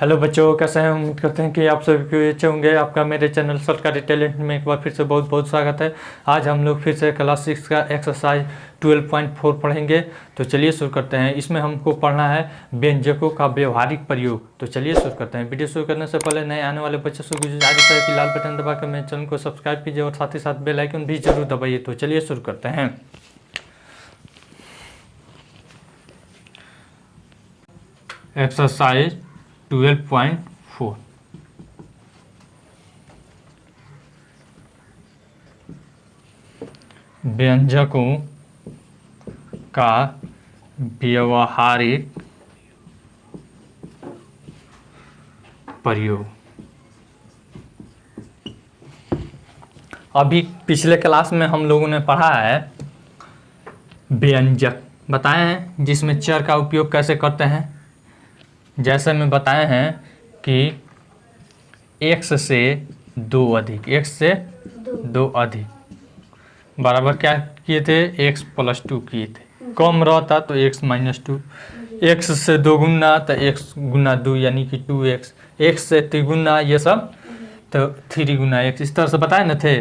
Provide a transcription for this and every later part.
Hello बच्चों, कैसे हैं? उम्मीद करते हैं कि आप सभी अच्छे होंगे। आपका मेरे चैनल शॉर्टकट टैलेंट में एक बार फिर से बहुत बहुत स्वागत है। आज हम लोग फिर से क्लास 6 का एक्सरसाइज 12.4 पढ़ेंगे। तो चलिए शुरू करते हैं। इसमें हमको पढ़ना है व्यंजकों का व्यवहारिक प्रयोग। तो चलिए शुरू करते हैं। वीडियो शुरू करने से पहले नए आने वाले बच्चों से गुजारिश है कि लाल बटन दबा कर मेरे चैनल को सब्सक्राइब कीजिए और साथ ही साथ बेल आइकन भी जरूर दबाइए। तो चलिए शुरू करते हैं। एक्सरसाइज 12.4 व्यंजकों का व्यवहारिक प्रयोग। अभी पिछले क्लास में हम लोगों ने पढ़ा है व्यंजक बताए हैं, जिसमें चर का उपयोग कैसे करते हैं। जैसे में बताए हैं कि x से 2 अधिक, x से 2 अधिक बराबर क्या किए थे, x + 2 किए थे। कम रहता तो x - 2, x से 2 गुना तो x गुना 2 यानी कि 2x, x से 3 गुना ये सब तो 3 गुना x, इस तरह से बताए न थे।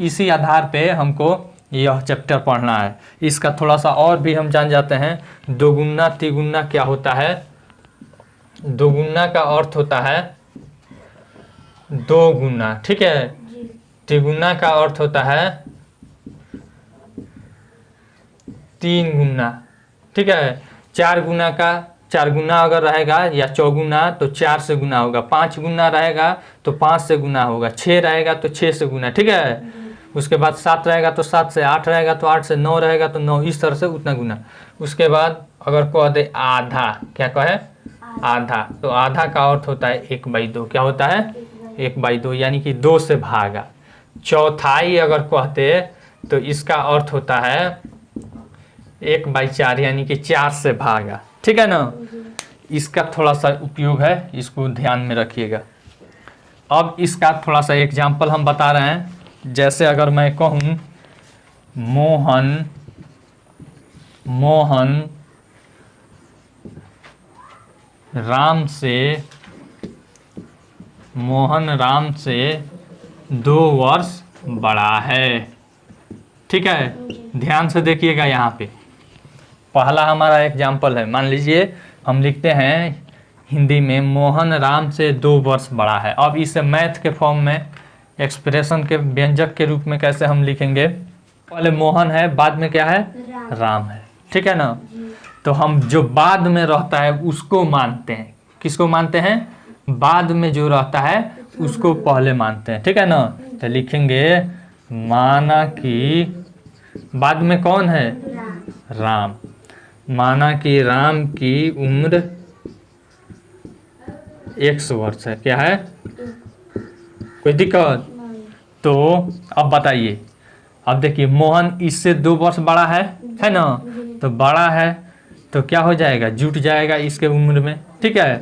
इसी आधार पे हमको यह चैप्टर पढ़ना है। इसका थोड़ा सा और भी हम जान जाते हैं। 2 गुना 3 गुना क्या होता है। 2 गुना का अर्थ होता है 2 गुना, ठीक है। त्रिगुना का अर्थ होता है 3 गुना, ठीक है। 4 गुना अगर रहेगा या चौगुना तो 4 से गुना होगा। 5 गुना रहेगा तो 5 से गुना होगा। 6 रहेगा तो 6 से गुना, ठीक है। उसके बाद 7 रहेगा तो 7 से, 8 रहेगा तो 8 से, 9 रहेगा तो 9, इस तरह से उतना गुना। उसके बाद अगर कह दे आधा, क्या कहे आधा, तो आधा का अर्थ होता है 1/2। क्या होता है 1/2 यानी कि 2 से भागा। चौथाई अगर कहते तो इसका अर्थ होता है 1/4 यानी कि 4 से भागा, ठीक है ना। इसका थोड़ा सा उपयोग है, इसको ध्यान में रखिएगा। अब इसका थोड़ा सा एग्जाम्पल हम बता रहे हैं। जैसे अगर मैं कहूँ मोहन राम से 2 वर्ष बड़ा है, ठीक है। ध्यान से देखिएगा। यहाँ पे पहला हमारा एग्जाम्पल है। मान लीजिए हम लिखते हैं हिंदी में मोहन राम से 2 वर्ष बड़ा है। अब इसे मैथ के फॉर्म में, एक्सप्रेशन के व्यंजक के रूप में कैसे हम लिखेंगे। पहले मोहन है, बाद में क्या है राम है, ठीक है ना। तो हम जो बाद में रहता है उसको मानते हैं। किसको मानते हैं? बाद में जो रहता है उसको पहले मानते हैं, ठीक है ना। तो लिखेंगे माना कि बाद में कौन है राम। माना कि राम की उम्र x वर्ष है। क्या है, कोई दिक्कत? तो अब बताइए। अब देखिए मोहन इससे 2 वर्ष बड़ा है ना। तो बड़ा है तो क्या हो जाएगा, जुट जाएगा इसके उम्र में, ठीक है।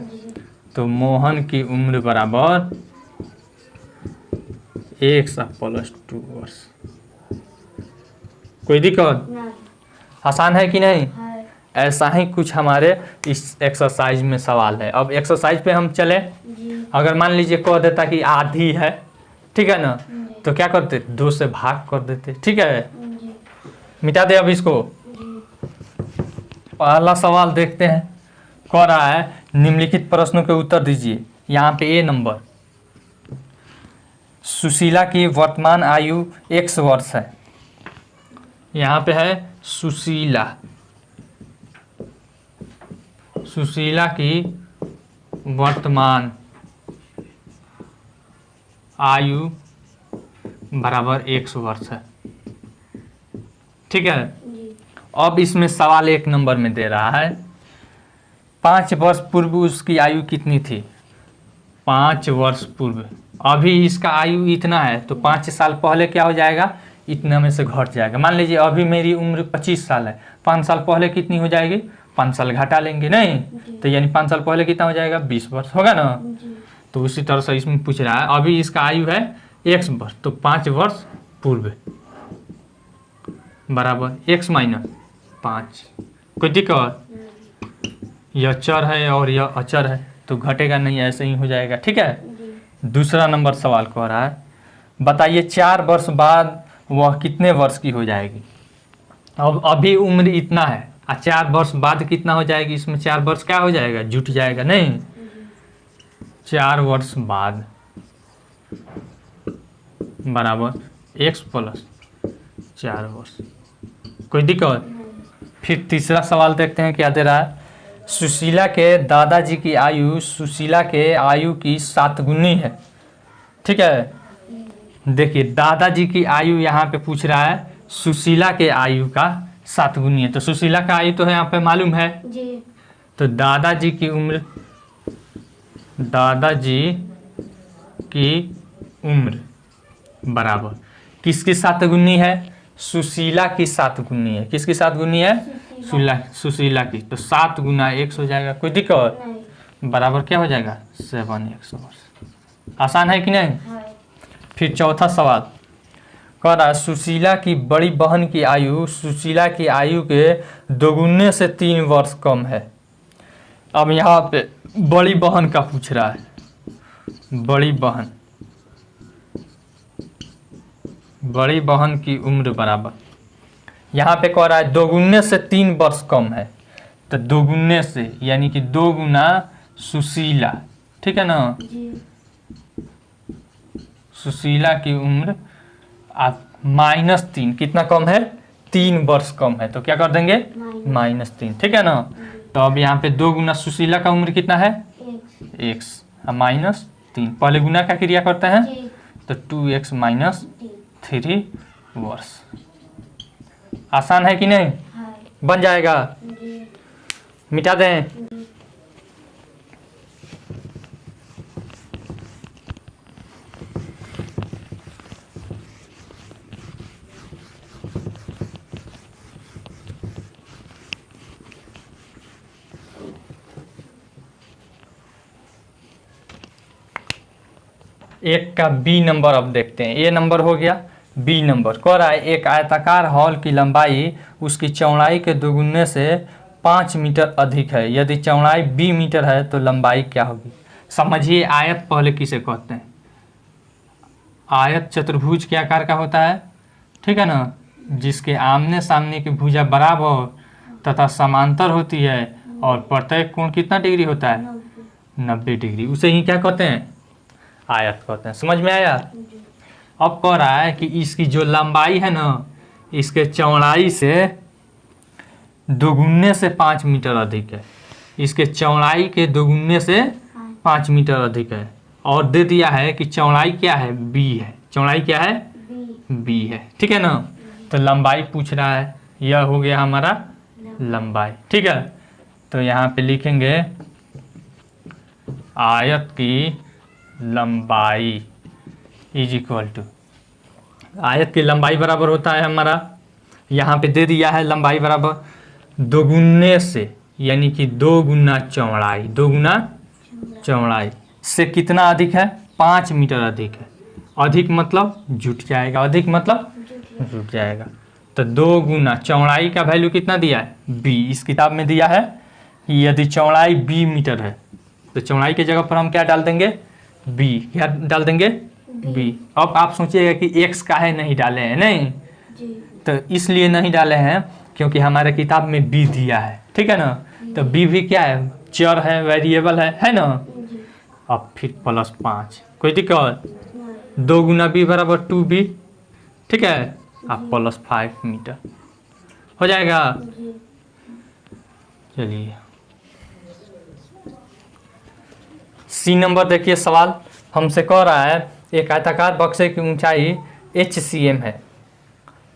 तो मोहन की उम्र बराबर x + 2 वर्ष। कोई दिक्कत? आसान है कि नहीं? ऐसा ही कुछ हमारे इस एक्सरसाइज में सवाल है। अब एक्सरसाइज पे हम चले। अगर मान लीजिए कह देता कि आधी है, ठीक है ना, तो क्या करते, 2 से भाग कर देते, ठीक है। मिटा दे अब इसको। पहला सवाल देखते हैं। कह रहा है निम्नलिखित प्रश्नों के उत्तर दीजिए। यहाँ पे A नंबर, सुशीला की वर्तमान आयु x वर्ष है। यहाँ पे है सुशीला की वर्तमान आयु बराबर x वर्ष है, ठीक है। अब इसमें सवाल 1 नंबर में दे रहा है 5 वर्ष पूर्व उसकी आयु कितनी थी। 5 वर्ष पूर्व, अभी इसका आयु इतना है तो 5 साल पहले क्या हो जाएगा, इतना में से घट जाएगा। मान लीजिए अभी मेरी उम्र 25 साल है, 5 साल पहले कितनी हो जाएगी, 5 साल घटा लेंगे नहीं, तो यानी 5 साल पहले कितना हो जाएगा, 20 वर्ष होगा ना। तो उसी तरह से इसमें पूछ रहा है अभी इसका आयु है x वर्ष, तो 5 वर्ष पूर्व बराबर x - 5। कोई दिक्कत? यह चर है और यह अचर है, तो घटेगा नहीं, ऐसे ही हो जाएगा। ठीक है। जी। दूसरा नंबर सवाल कह रहा है, बताइए 4 वर्ष बाद वह कितने वर्ष की हो जाएगी। अब अभी उम्र इतना है और 4 वर्ष बाद कितना हो जाएगी, इसमें 4 वर्ष क्या हो जाएगा, जुट जाएगा नहीं। 4 वर्ष बाद बराबर x प्लस 4 वर्ष। कोई दिक्कत। फिर तीसरा सवाल देखते हैं क्या दे रहा है। सुशीला के दादाजी की आयु सुशीला के आयु की 7 गुनी है। ठीक है। देखिए दादाजी की आयु यहाँ पे पूछ रहा है, सुशीला के आयु का 7 गुनी है। तो सुशीला का आयु तो है यहाँ पे मालूम है जी। तो दादाजी की उम्र बराबर किसकी 7 गुनी है, सुशीला की 7 गुनी है। किसकी 7 गुनी है, सुशीला की। तो 7 गुना x हो जाएगा। कोई दिक्कत। नहीं। बराबर क्या हो जाएगा 7x वर्ष। आसान है कि नहीं। हाँ। फिर चौथा सवाल कह रहा है, सुशीला की बड़ी बहन की आयु सुशीला की आयु के दोगुने से 3 वर्ष कम है। अब यहाँ पे बड़ी बहन का पूछ रहा है। बड़ी बहन की उम्र बराबर, यहाँ पे कह रहा है दोगुने से 3 वर्ष कम है। तो दोगुने से यानी कि 2 गुना सुशीला। ठीक है ना। जी। सुशीला की उम्र -3 कितना कम है, 3 वर्ष कम है। तो क्या कर देंगे -3। ठीक है ना। तो अब यहाँ पे 2 गुना सुशीला का उम्र कितना है x -3। पहले गुना का क्रिया करते हैं जी। तो 2x - 3 वर्ष। आसान है कि नहीं। हाँ। बन जाएगा। जी। मिटा दें। एक का बी नंबर अब देखते हैं। ए नंबर हो गया, बी नंबर कह रहा है एक आयताकार हॉल की लंबाई उसकी चौड़ाई के दोगुने से 5 मीटर अधिक है। यदि चौड़ाई 20 मीटर है तो लंबाई क्या होगी। समझिए आयत पहले किसे कहते हैं। आयत चतुर्भुज के आकार का होता है। ठीक है ना। जिसके आमने सामने की भुजा बराबर तथा समांतर होती है और प्रत्येक कोण कितना डिग्री होता है, 90 डिग्री। उसे ही क्या कहते हैं, आयत कहते हैं। समझ में आया। अब कह रहा है कि इसकी जो लंबाई है ना, इसके चौड़ाई से दोगुने से 5 मीटर अधिक है। इसके चौड़ाई के दोगुने से 5 मीटर अधिक है। और दे दिया है कि चौड़ाई क्या है, b है। चौड़ाई क्या है, b है। ठीक है ना। तो लंबाई पूछ रहा है, यह हो गया हमारा लंबाई। ठीक है। तो यहाँ पे लिखेंगे आयत की लंबाई इज इक्वल टू, आयत की लंबाई बराबर होता है हमारा, यहाँ पे दे दिया है लंबाई बराबर दोगुने से, यानी कि 2 गुना चौड़ाई। 2 गुना चौड़ाई से कितना अधिक है, 5 मीटर अधिक है। अधिक मतलब जुट जाएगा। अधिक मतलब जुट जाएगा। तो 2 गुना चौड़ाई का वैल्यू कितना दिया है, b। इस किताब में दिया है कि यदि चौड़ाई 20 मीटर है तो चौड़ाई की जगह पर हम क्या डाल देंगे, b। क्या डाल देंगे, b। अब आप सोचिएगा कि x काहे नहीं डाले हैं। नहीं जी। तो इसलिए नहीं डाले हैं क्योंकि हमारे किताब में b दिया है। ठीक है ना। तो b भी क्या है, चर है, वेरिएबल है ना। जी। अब फिर +5। कोई दिक्कत। नहीं। 2 गुना b बराबर 2b। ठीक है। अब +5 मीटर हो जाएगा। जी। चलिए सी नंबर देखिए। सवाल हमसे कह रहा है एक आयताकार बक्से की ऊंचाई HCM है।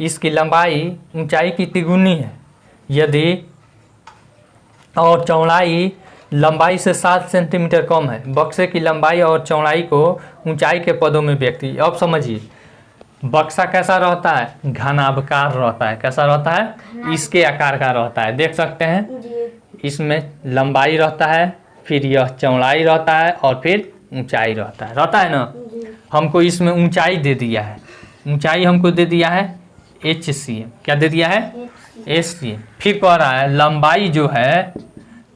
इसकी लंबाई ऊंचाई की तिगुनी है। यदि और चौड़ाई लंबाई से 7 सेंटीमीटर कम है। बक्से की लंबाई और चौड़ाई को ऊंचाई के पदों में व्यक्त कीजिए। अब समझिए बक्सा कैसा रहता है, घनाभकार रहता है। कैसा रहता है, इसके आकार का रहता है। देख सकते हैं जी। इसमें लंबाई रहता है, फिर यह चौड़ाई रहता है और फिर ऊंचाई रहता है ना। जी। हमको इसमें ऊंचाई दे दिया है। ऊंचाई हमको दे दिया है HCM। क्या दे दिया है, HCM। फिर कह रहा है लंबाई जो है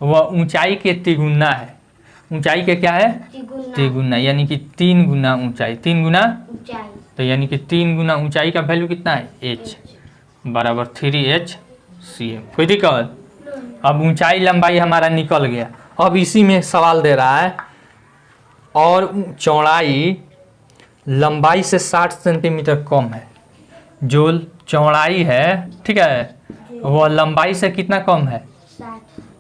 वह ऊंचाई के तिगुना है। ऊंचाई के क्या है तिगुना, यानी कि 3 गुना ऊंचाई, 3 गुना ऊंचाई। तो यानी कि 3 गुना ऊंचाई का वैल्यू कितना है h बराबर 3h/cm। कोई दिक्कत? अब ऊंचाई लंबाई हमारा निकल गया। अब इसी में सवाल दे रहा है और चौड़ाई लंबाई से 60 सेंटीमीटर कम है। जो चौड़ाई है ठीक है वह लंबाई से कितना कम है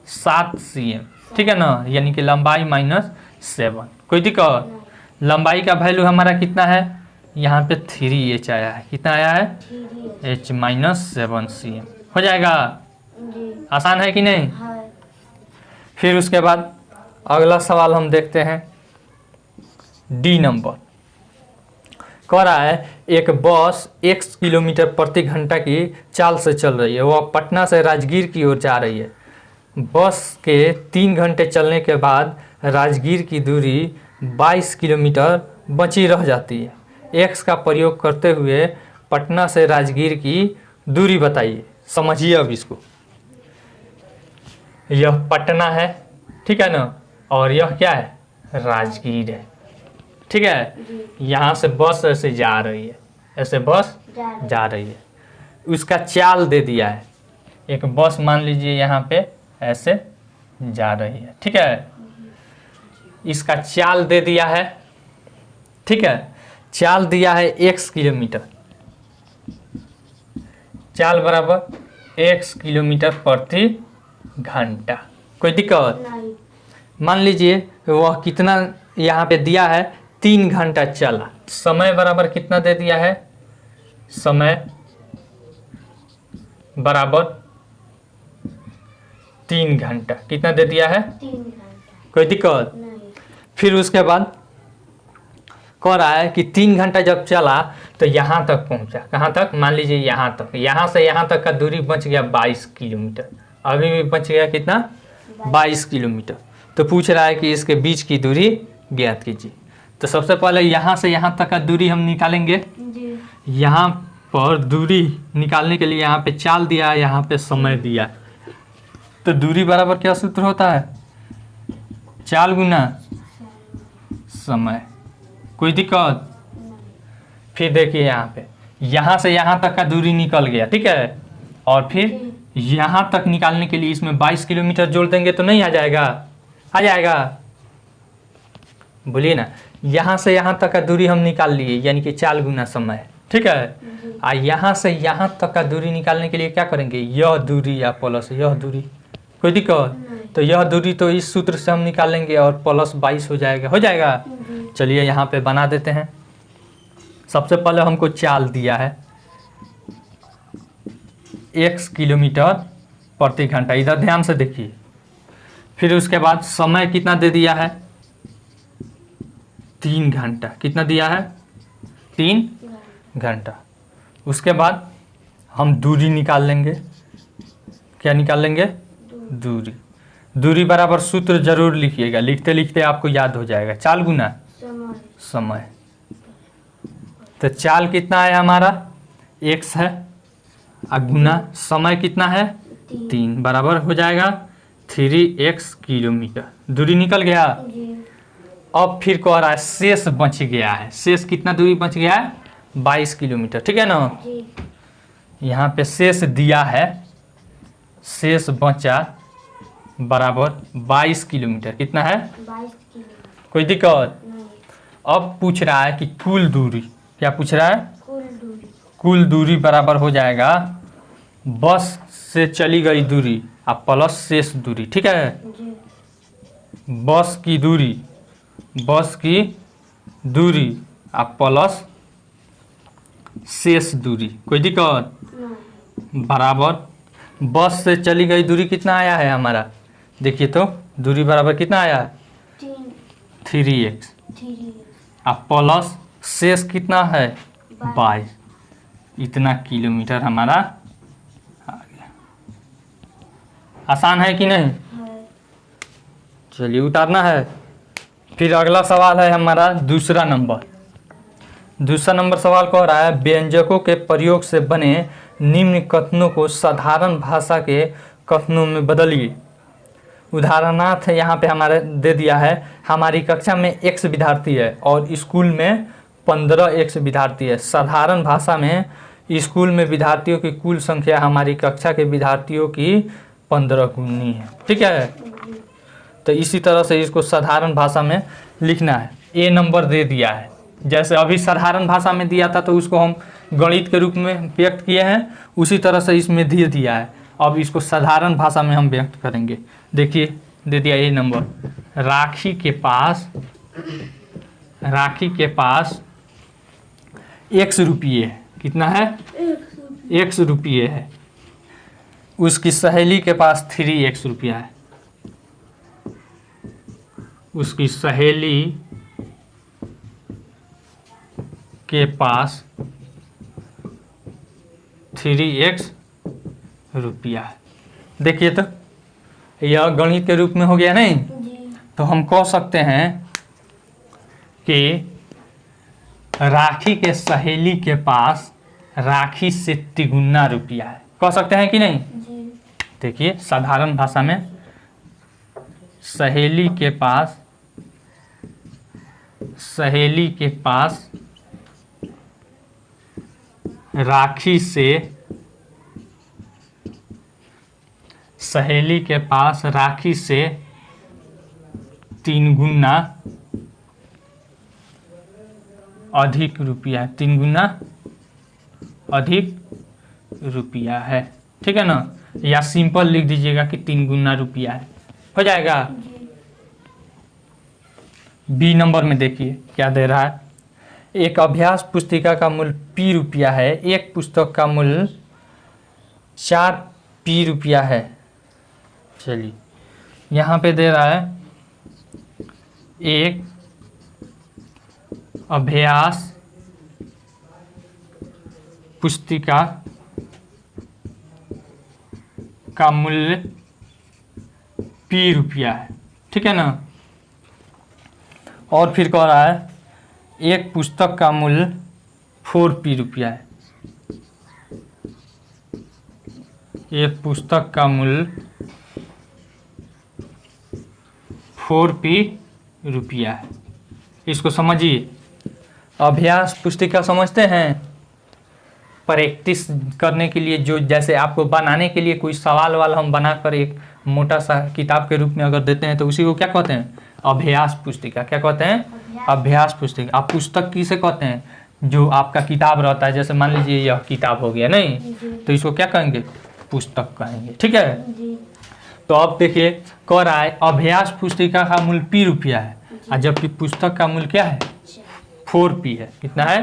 7 cm, ठीक है ना, यानी कि लंबाई -7। कोई दिक्कत? लंबाई का वैल्यू हमारा कितना है यहाँ पे 3h आया है। कितना आया है h -7 cm। हो जाएगा? आसान है कि नहीं? फिर उसके बाद अगला सवाल हम देखते हैं। डी नंबर कह रहा है एक बस 1 किलोमीटर प्रति घंटा की चाल से चल रही है। वह पटना से राजगीर की ओर जा रही है। बस के 3 घंटे चलने के बाद राजगीर की दूरी 22 किलोमीटर बची रह जाती है। एक्स का प्रयोग करते हुए पटना से राजगीर की दूरी बताइए। समझिए अब इसको। यह पटना है ठीक है ना, और यह क्या है राजगीर है, ठीक है। यहाँ से बस ऐसे जा रही है, ऐसे बस जा रही है। उसका चाल दे दिया है। एक बस मान लीजिए यहाँ पे ऐसे जा रही है, ठीक है। इसका चाल दे दिया है, ठीक है। चाल दिया है 1 किलोमीटर, चाल बराबर 1 किलोमीटर प्रति घंटा। कोई दिक्कत? मान लीजिए वह कितना यहाँ पे दिया है 3 घंटा चला। समय बराबर कितना दे दिया है, समय बराबर 3 घंटा। कितना दे दिया है 3 घंटा। कोई दिक्कत? फिर उसके बाद कह रहा है कि 3 घंटा जब चला तो यहाँ तक पहुँचा। कहाँ तक? मान लीजिए यहाँ तक। यहाँ से यहाँ तक का दूरी बच गया 22 किलोमीटर। अभी भी बच गया कितना 22 किलोमीटर। तो पूछ रहा है कि इसके बीच की दूरी ज्ञात कीजिए। तो सबसे पहले यहाँ से यहाँ तक का दूरी हम निकालेंगे। यहाँ पर दूरी निकालने के लिए यहाँ पे चाल दिया है, यहाँ पे समय दिया है। तो दूरी बराबर क्या सूत्र होता है, चाल गुना समय। कोई दिक्कत? फिर देखिए यहाँ पे यहाँ से यहाँ तक का दूरी निकल गया, ठीक है। और फिर यहाँ तक निकालने के लिए इसमें 22 किलोमीटर जोड़ देंगे तो नहीं आ जाएगा? आ जाएगा, बोलिए ना। यहाँ से यहाँ तक का दूरी हम निकाल लिए, यानी कि चाल गुना समय, ठीक है। और यहाँ से यहाँ तक का दूरी निकालने के लिए क्या करेंगे, यह दूरी या प्लस यह दूरी। कोई दिक्कत? तो यह दूरी तो इस सूत्र से हम निकालेंगे और प्लस 22 हो जाएगा। हो जाएगा? चलिए यहाँ पे बना देते हैं। सबसे पहले हमको चाल दिया है 1 किलोमीटर प्रति घंटा, इधर ध्यान से देखिए। फिर उसके बाद समय कितना दे दिया है 3 घंटा। कितना दिया है 3 घंटा। उसके बाद हम दूरी निकाल लेंगे। क्या निकाल लेंगे? दूरी। दूरी बराबर सूत्र जरूर लिखिएगा, लिखते लिखते आपको याद हो जाएगा। चाल गुना समय। तो चाल कितना है हमारा x है, और गुना समय कितना है 3, बराबर हो जाएगा 3x किलोमीटर। दूरी निकल गया। अब फिर कह रहा है शेष बच गया है। शेष कितना दूरी बच गया है 22 किलोमीटर, ठीक है ना। यहाँ पे शेष दिया है, शेष बचा बराबर 22 किलोमीटर। कितना है 22 किलोमीटर। कोई दिक्कत? अब पूछ रहा है कि कुल दूरी। क्या पूछ रहा है? कुल दूरी बराबर हो जाएगा बस से चली गई दूरी और प्लस शेष दूरी, ठीक है। बस की दूरी और प्लस शेष दूरी। कोई दिक्कत? बराबर बस से चली गई दूरी कितना आया है हमारा, देखिए तो दूरी बराबर कितना आया है 3x, और प्लस शेष कितना है 22। इतना किलोमीटर हमारा आ गया। आसान है कि नहीं? चलिए उतारना है। फिर अगला सवाल है हमारा दूसरा नंबर। दूसरा नंबर सवाल कह रहा है व्यंजकों के प्रयोग से बने निम्न कथनों को साधारण भाषा के कथनों में बदलिए। उदाहरणार्थ यहाँ पे हमारे दे दिया है, हमारी कक्षा में x विद्यार्थी है और स्कूल में 15x विद्यार्थी है। साधारण भाषा में स्कूल में विद्यार्थियों की कुल संख्या हमारी कक्षा के विद्यार्थियों की 15 गुनी है। ठीक है, तो इसी तरह से इसको साधारण भाषा में लिखना है। ए नंबर दे दिया है, जैसे अभी साधारण भाषा में दिया था तो उसको हम गणित के रूप में व्यक्त किए हैं, उसी तरह से इसमें दे दिया है। अब इसको साधारण भाषा में हम व्यक्त करेंगे। देखिए दे दिया ए नंबर, राखी के पास x रुपये है। कितना है? x रुपये है। उसकी सहेली के पास 3x रुपया है। उसकी सहेली के पास 3x रुपया है। देखिए तो यह गणित के रूप में हो गया नहीं? तो हम कह सकते हैं कि राखी के सहेली के पास राखी से तिगुना रुपया है। कह सकते हैं कि नहीं? देखिए साधारण भाषा में सहेली के पास राखी से 3 गुना अधिक रुपया है। 3 गुना अधिक रुपया है। ठीक है ना? या सिंपल लिख दीजिएगा कि 3 गुना रुपया है, हो जाएगा। बी नंबर में देखिए क्या दे रहा है, एक अभ्यास पुस्तिका का मूल्य p रुपया है। एक पुस्तक का मूल्य 4 p रुपया है। चलिए यहाँ पे दे रहा है एक अभ्यास पुस्तिका का मूल्य p रुपया है। ठीक है ना? और फिर कह रहा है एक पुस्तक का मूल्य 4p रुपया है। एक पुस्तक का मूल्य 4p रुपया है। इसको समझिए, अभ्यास पुस्तिका समझते हैं? प्रैक्टिस करने के लिए जो, जैसे आपको बनाने के लिए कोई सवाल वाल हम बनाकर एक मोटा सा किताब के रूप में अगर देते हैं तो उसी को क्या कहते हैं? अभ्यास पुस्तिका। क्या कहते हैं? अभ्यास पुस्तिका। आप पुस्तक किसे कहते हैं? जो आपका किताब रहता है, जैसे मान लीजिए यह किताब हो गया नहीं, तो इसको क्या कहेंगे? पुस्तक कहेंगे। ठीक है? तो अब देखिए कह रहा है अभ्यास पुस्तिका का मूल्य p रुपया है, और जबकि पुस्तक का मूल्य क्या है? 4p है। कितना है?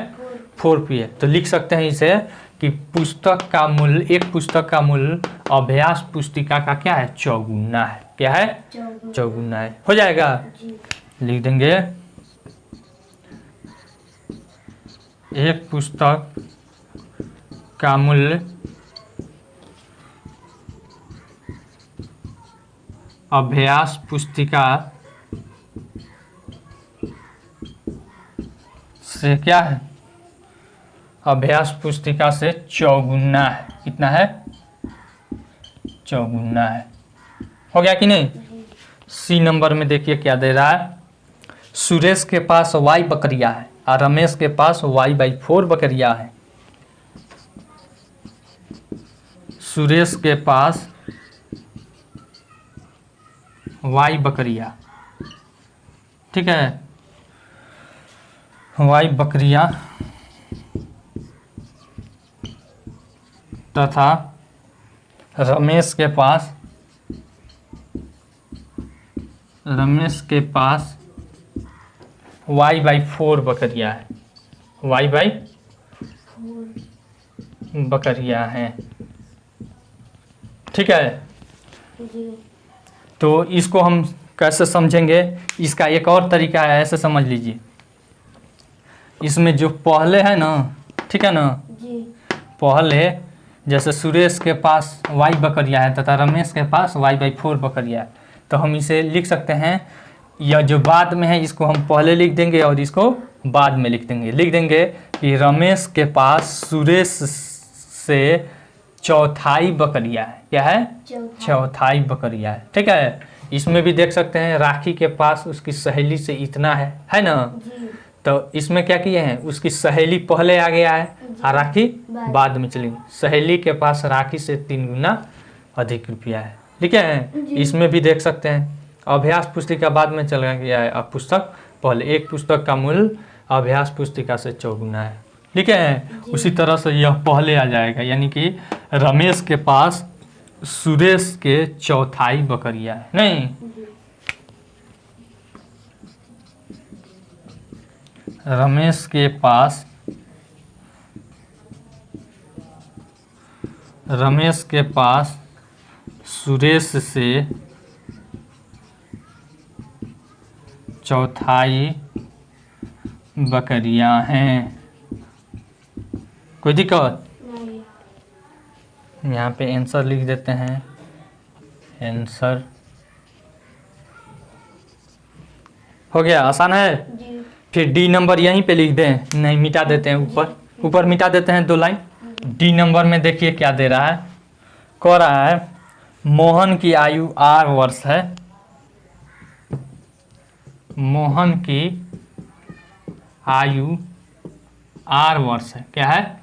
4p है। तो लिख सकते हैं इसे कि पुस्तक का मूल्य, एक पुस्तक का मूल्य अभ्यास पुस्तिका का क्या है? चौगुना है। क्या है? चौगुना है। हो जाएगा? लिख देंगे एक पुस्तक का मूल्य अभ्यास पुस्तिका से क्या है? अभ्यास पुस्तिका से चौगुना है। कितना है? चौगुना है। हो गया कि नहीं? सी नंबर में देखिए क्या दे रहा है, सुरेश के पास y बकरिया है और रमेश के पास y/4 बकरिया है। सुरेश के पास y बकरिया, ठीक है, y बकरिया तथा रमेश के पास y/4 बकरिया है। y/4 बकरिया है। ठीक है? तो इसको हम कैसे समझेंगे? इसका एक और तरीका है, ऐसे समझ लीजिए। इसमें जो पहले है ना, ठीक है ना, पहले जैसे सुरेश के पास y बकरिया है तथा रमेश के पास y/4 बकरिया है, तो हम इसे लिख सकते हैं, या जो बाद में है इसको हम पहले लिख देंगे और इसको बाद में लिख देंगे। लिख देंगे कि रमेश के पास सुरेश से चौथाई बकरिया है। क्या है? चौथाई बकरिया है। ठीक है? इसमें भी देख सकते हैं राखी के पास उसकी सहेली से इतना है ना। जी तो इसमें क्या किए हैं, उसकी सहेली पहले आ गया है और राखी बाद में चली। सहेली के पास राखी से 3 गुना अधिक रुपया है, ठीक है। जी। इसमें भी देख सकते हैं अभ्यास पुस्तिका बाद में चला गया है और पुस्तक पहले। एक पुस्तक का मूल्य अभ्यास पुस्तिका से 4 गुना है, ठीक है। उसी तरह से यह पहले आ जाएगा, यानी कि रमेश के पास सुरेश के 1/4 बकरियां है, नहीं। जी रमेश के पास सुरेश से 1/4 बकरियां हैं। कोई दिक्कत? नहीं। यहाँ पे आंसर लिख देते हैं। आंसर हो गया, आसान है। जी फिर डी नंबर यहीं पे लिख दें, नहीं मिटा देते हैं, ऊपर मिटा देते हैं 2 लाइन। डी नंबर में देखिए क्या दे रहा है, कह रहा है मोहन की आयु 8 वर्ष है। मोहन की आयु 8 वर्ष है। क्या है?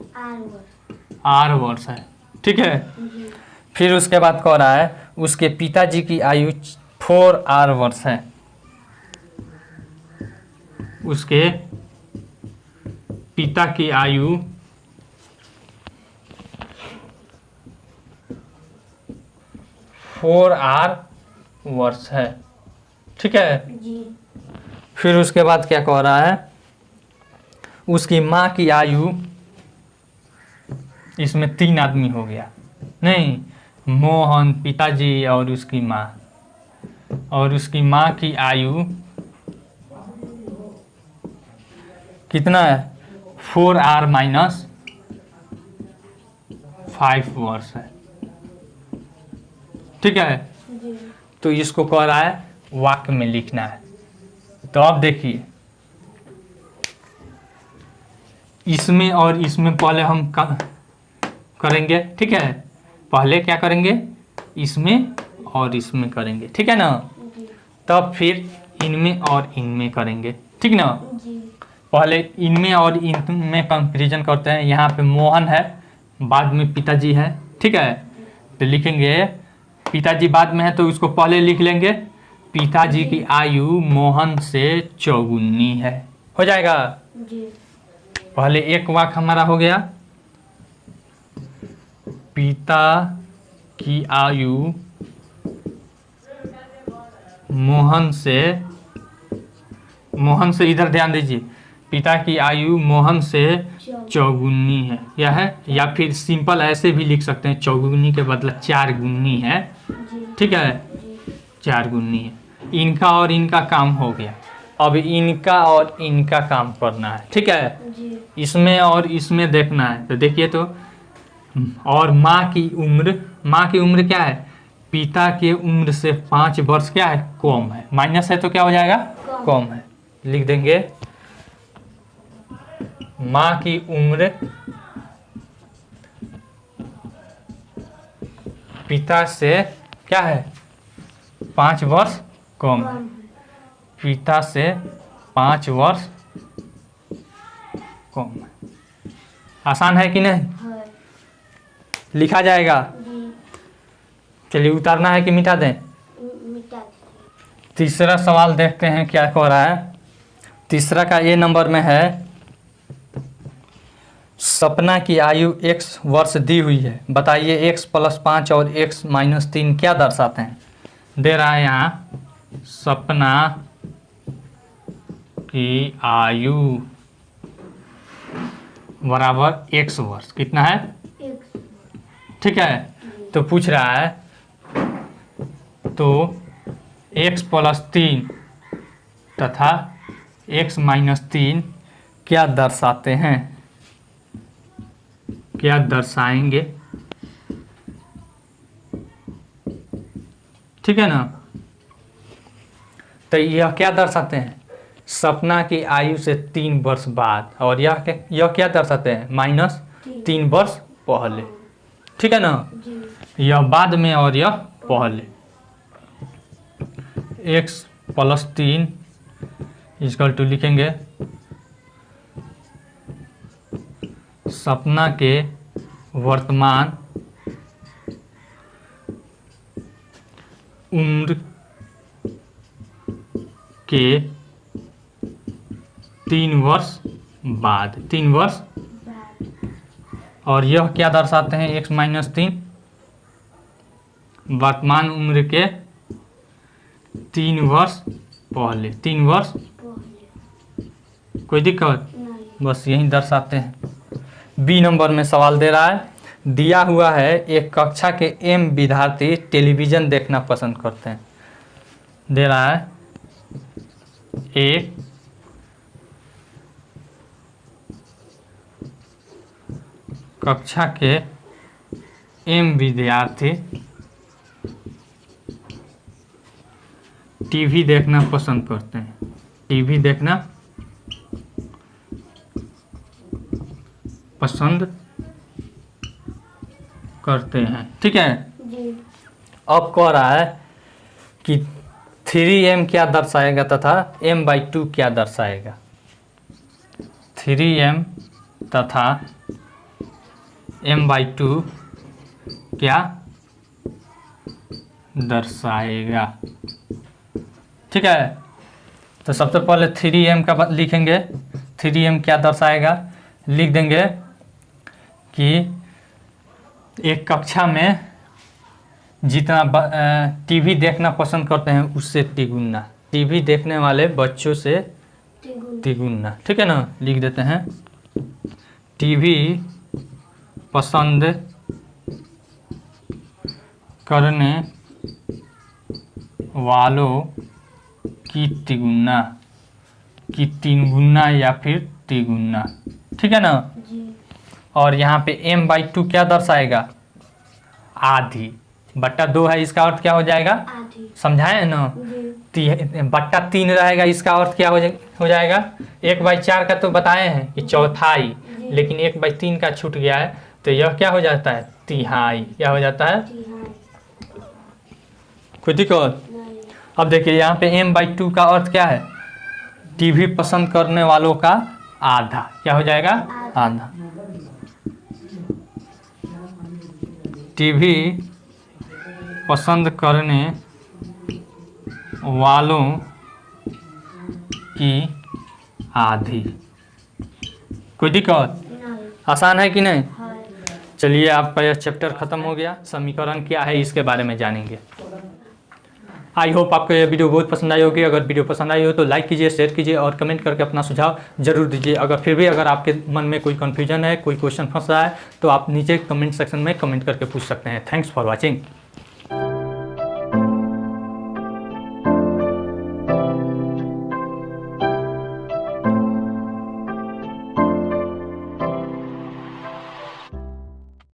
8 वर्ष है, ठीक है। जी फिर उसके बाद कह रहा है उसके पिताजी की आयु 4 वर्ष है। उसके पिता की आयु 4 वर्ष है, ठीक है। जी फिर उसके बाद क्या कह रहा है, उसकी माँ की आयु, इसमें 3 आदमी हो गया, नहीं, मोहन, पिताजी और उसकी माँ। और उसकी माँ की आयु कितना है? 4 माइनस 5 वर्ष है, ठीक है। जी तो इसको कह रहा है वाक्य में लिखना है। तो अब देखिए इसमें और इसमें पहले हम करेंगे, ठीक है। पहले क्या करेंगे, इसमें और इसमें करेंगे, ठीक है ना। जी तब फिर इनमें और इनमें करेंगे, ठीक ना। जी पहले इनमें और इनमें कंपैरिजन करते हैं। यहाँ पे मोहन है, बाद में पिताजी है, ठीक है। तो लिखेंगे पिताजी बाद में है तो उसको पहले लिख लेंगे। पिताजी की आयु मोहन से 4 है, हो जाएगा। जी पहले एक वाक्य हमारा हो गया, पिता की आयु मोहन से इधर ध्यान दीजिए, पिता की आयु मोहन से 4 है, यह है। या फिर सिंपल ऐसे भी लिख सकते हैं, 4 के बदला 4 है, जी ठीक है। जी 4 है। इनका और इनका काम हो गया, अब इनका और इनका काम करना है, ठीक है। जी इसमें और इसमें देखना है। तो देखिए तो, और माँ की उम्र क्या है, पिता के उम्र से 5 वर्ष क्या है, कम है। माइनस है तो क्या हो जाएगा, कम है। लिख देंगे माँ की उम्र पिता से क्या है, 5 वर्ष कम है। पिता से 5 वर्ष कम है। आसान है कि नहीं? है लिखा जाएगा। जी चलिए उतारना है कि मिटा दें? मिटा तीसरा सवाल देखते हैं क्या कह रहा है। तीसरा का ए नंबर में है, सपना की आयु x वर्ष दी हुई है, बताइए x + 5 और x - 3 क्या दर्शाते हैं। दे रहा है यहाँ सपना की आयु बराबर x वर्ष, कितना है, एक ठीक है। तो पूछ रहा है तो x + 3 तथा x - 3 क्या दर्शाते हैं, क्या दर्शाएंगे, ठीक है ना। तो यह क्या दर्शाते हैं, सपना की आयु से 3 वर्ष बाद, और यह क्या दर्शाते हैं, -3 वर्ष पहले, ठीक है ना। जी यह बाद में और यह पहले। x + 3 = लिखेंगे सपना के वर्तमान उम्र के 3 वर्ष बाद। 3 वर्ष और यह क्या दर्शाते हैं? x - 3 वर्तमान उम्र के 3 वर्ष पहले। 3 वर्ष कोई दिक्कत? नहीं। बस यही दर्शाते हैं। बी नंबर में सवाल दे रहा है, दिया हुआ है एक कक्षा के m विद्यार्थी टेलीविज़न देखना पसंद करते हैं। दे रहा है एक कक्षा के m विद्यार्थी टीवी देखना पसंद करते हैं। टीवी देखना पसंद करते हैं, ठीक है। जी। अब कह रहा है कि 3m क्या दर्शाएगा तथा m/2 क्या दर्शाएगा। 3m तथा m/2 क्या दर्शाएगा, ठीक है। तो सबसे पहले 3m का लिखेंगे। 3m क्या दर्शाएगा? लिख देंगे कि एक कक्षा में जितना टीवी देखना पसंद करते हैं उससे तिगुना, टीवी देखने वाले बच्चों से तिगुना, ठीक है ना। लिख देते हैं टीवी पसंद करने वालों की तिगुना, की 3 गुना या फिर तिगुना, ठीक है ना। जी। और यहाँ पे m/2 क्या दर्शाएगा? आधी। बट्टा 2 है, इसका अर्थ क्या हो जाएगा? आधी। समझाए ना। जी। बट्टा 3 रहेगा, इसका अर्थ क्या हो जाएगा? 1/4 का तो बताए हैं कि चौथाई, लेकिन 1/3 का छूट गया है, तो यह क्या हो जाता है? तिहाई। क्या हो जाता है? कोई दिक्कत? नहीं। अब देखिए यहाँ पे m/2 का अर्थ क्या है? टीवी पसंद करने वालों का आधा। क्या हो जाएगा? आधा। टीवी पसंद करने वालों की आधी। कोई दिक्कत? नहीं। आसान है कि नहीं? है। चलिए आपका यह चैप्टर खत्म हो गया। समीकरण क्या है इसके बारे में जानेंगे। आई होप आपको यह वीडियो बहुत पसंद आई होगी। अगर वीडियो पसंद आई हो तो लाइक कीजिए, शेयर कीजिए और कमेंट करके अपना सुझाव जरूर दीजिए। अगर आपके मन में कोई कन्फ्यूजन है, कोई क्वेश्चन फंस रहा है, तो आप नीचे कमेंट सेक्शन में कमेंट करके पूछ सकते हैं। Thanks for watching.